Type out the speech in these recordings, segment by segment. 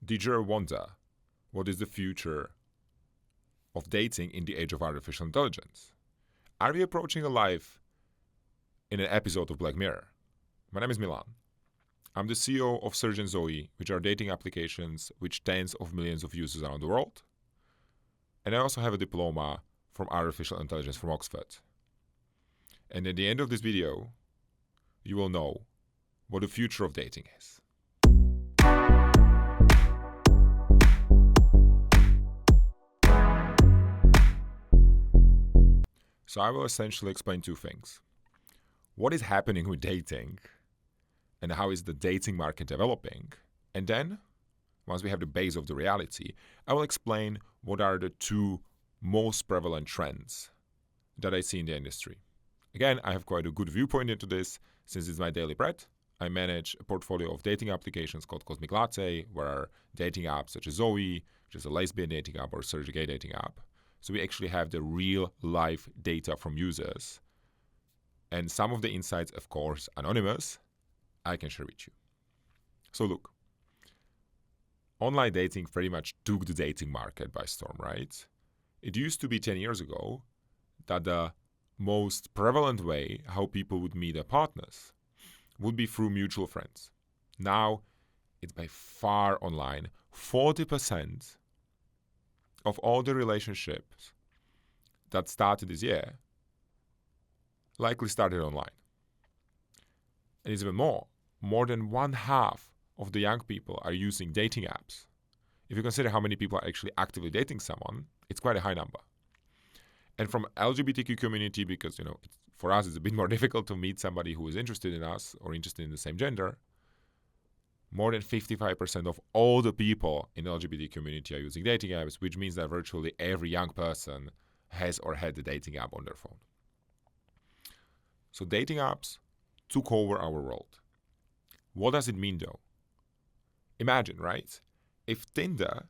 Did you ever wonder what is the future of dating in the age of artificial intelligence? Are we approaching a life in an episode of Black Mirror? My name is Milan. I'm the CEO of Surge and Zoe, which are dating applications with tens of millions of users around the world. And I also have a diploma from artificial intelligence from Oxford. And at the end of this video, you will know what the future of dating is. So I will essentially explain two things. What is happening with dating and how is the dating market developing? And then, once we have the base of the reality, I will explain what are the two most prevalent trends that I see in the industry. Again, I have quite a good viewpoint into this since it's my daily bread. I manage a portfolio of dating applications called Cosmic Latte, where are dating apps such as Zoe, which is a lesbian dating app, or Surge gay dating app. So we actually have the real life data from users. And some of the insights, of course, anonymous, I can share with you. So look, online dating pretty much took the dating market by storm, right? It used to be 10 years ago that the most prevalent way how people would meet their partners would be through mutual friends. Now, it's by far online. 40% of all the relationships that started this year likely started online. And it's even more. More than one half of the young people are using dating apps. If you consider how many people are actually actively dating someone, it's quite a high number. And from LGBTQ community, because for us it's a bit more difficult to meet somebody who is interested in us or interested in the same gender, more than 55% of all the people in the LGBT community are using dating apps, which means that virtually every young person has or had the dating app on their phone. So dating apps took over our world. What does it mean though? Imagine, right? If Tinder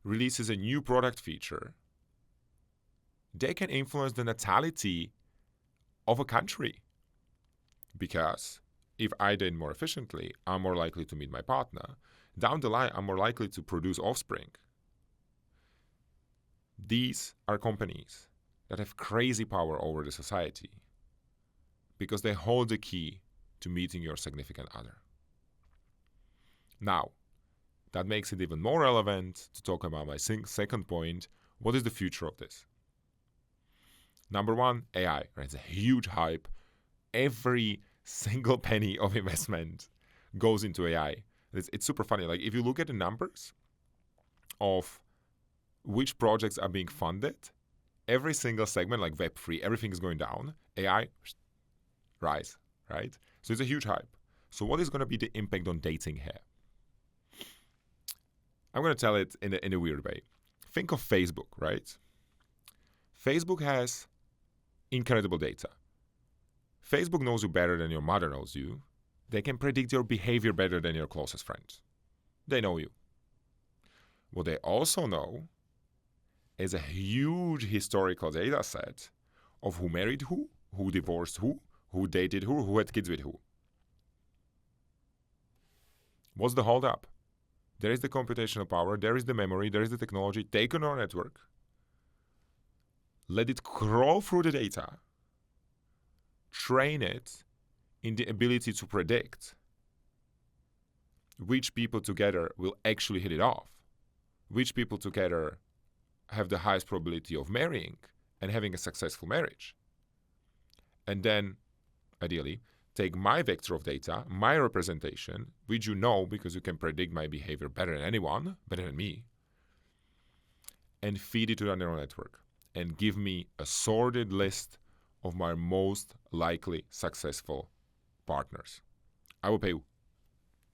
releases a new product feature, they can influence the natality of a country. Because if I date more efficiently, I'm more likely to meet my partner. Down the line, I'm more likely to produce offspring. These are companies that have crazy power over the society because they hold the key to meeting your significant other. Now, that makes it even more relevant to talk about my second point. What is the future of this? Number one, AI. Right? It's a huge hype. Every single penny of investment goes into AI. It's super funny. Like if you look at the numbers of which projects are being funded, every single segment, like Web3, everything is going down. AI, rise, right? So it's a huge hype. So what is going to be the impact on dating here? I'm going to tell it in a weird way. Think of Facebook, right? Facebook has incredible data. Facebook knows you better than your mother knows you. They can predict your behavior better than your closest friends. They know you. What they also know is a huge historical data set of who married who divorced who dated who had kids with who. What's the holdup? There is the computational power, there is the memory, there is the technology. Take a neural network, let it crawl through the data, train it in the ability to predict which people together will actually hit it off, which people together have the highest probability of marrying and having a successful marriage. And then, ideally, take my vector of data, my representation, which you know because you can predict my behavior better than anyone, better than me, and feed it to the neural network and give me a sorted list of my most likely successful partners. I will pay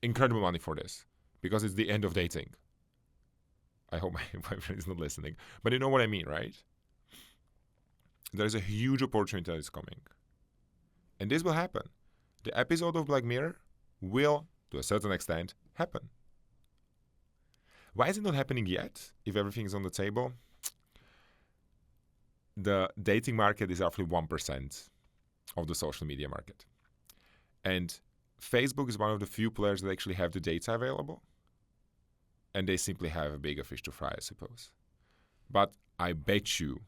incredible money for this because it's the end of dating. I hope my friend is not listening. But you know what I mean, right? There's a huge opportunity that is coming. And this will happen. The episode of Black Mirror will, to a certain extent, happen. Why is it not happening yet, if everything is on the table? The dating market is roughly 1% of the social media market. And Facebook is one of the few players that actually have the data available. and they simply have a bigger fish to fry, I suppose. But I bet you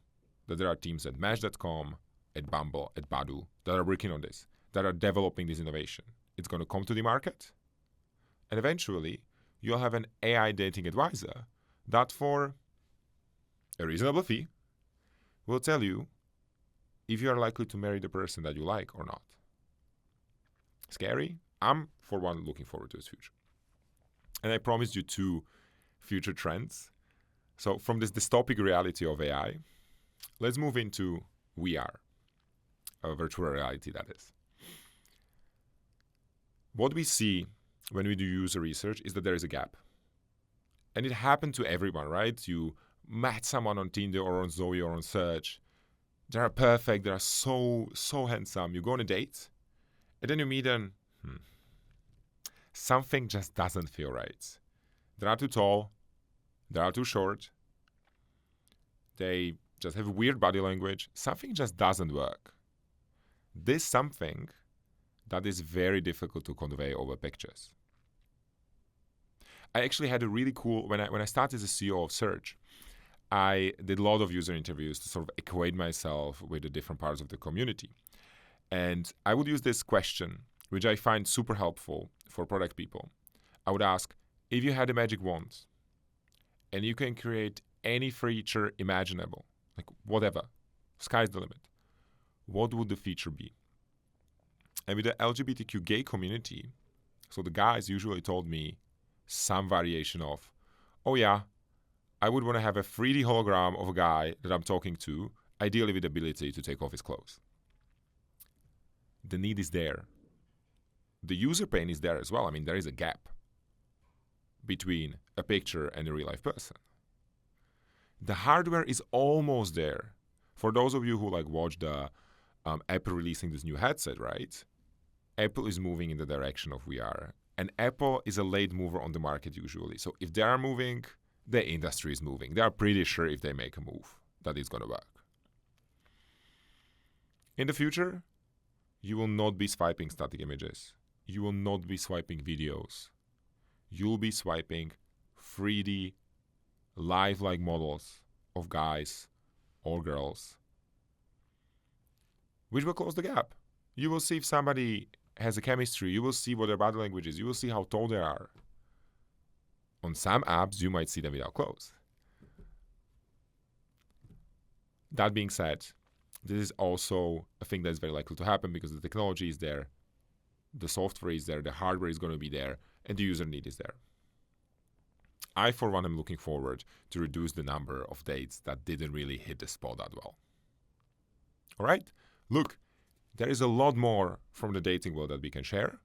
that there are teams at Match.com, at Bumble, at Badoo that are working on this, that are developing this innovation. It's going to come to the market, and eventually you'll have an AI dating advisor that for a reasonable fee will tell you if you are likely to marry the person that you like or not. Scary? I'm, for one, looking forward to this future. And I promised you 2 future trends. So from this dystopic reality of AI, let's move into VR, a virtual reality that is. What we see when we do user research is that there is a gap. And it happened to everyone, right? You met someone on Tinder or on Zoe or on Search. They are perfect. They are so handsome. You go on a date, and then you meet them. Something just doesn't feel right. They are too tall. They are too short. They just have weird body language. Something just doesn't work. This something that is very difficult to convey over pictures. I actually had a really cool, when I started as a CEO of Search, I did a lot of user interviews to sort of equate myself with the different parts of the community. And I would use this question, which I find super helpful for product people. I would ask, if you had a magic wand and you can create any feature imaginable, like whatever, sky's the limit, what would the feature be? And with the LGBTQ gay community, so the guys usually told me some variation of, oh yeah, I would want to have a 3D hologram of a guy that I'm talking to, ideally with the ability to take off his clothes. The need is there. The user pain is there as well. I mean, there is a gap between a picture and a real life person. The hardware is almost there. For those of you who watch the Apple releasing this new headset, right? Apple is moving in the direction of VR. And Apple is a late mover on the market usually. So if they are moving, the industry is moving. They are pretty sure if they make a move that it's going to work. In the future, you will not be swiping static images. You will not be swiping videos. You'll be swiping 3D, lifelike models of guys or girls, which will close the gap. You will see if somebody has a chemistry. You will see what their body language is. You will see how tall they are. On some apps, you might see them without clothes. That being said, this is also a thing that is very likely to happen because the technology is there, the software is there, the hardware is going to be there, and the user need is there. I, for one, am looking forward to reduce the number of dates that didn't really hit the spot that well. All right? Look, there is a lot more from the dating world that we can share.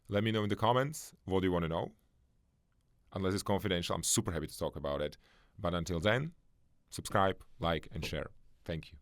Let me know in the comments what do you want to know. Unless it's confidential, I'm super happy to talk about it. But until then, subscribe, like, and share. Thank you.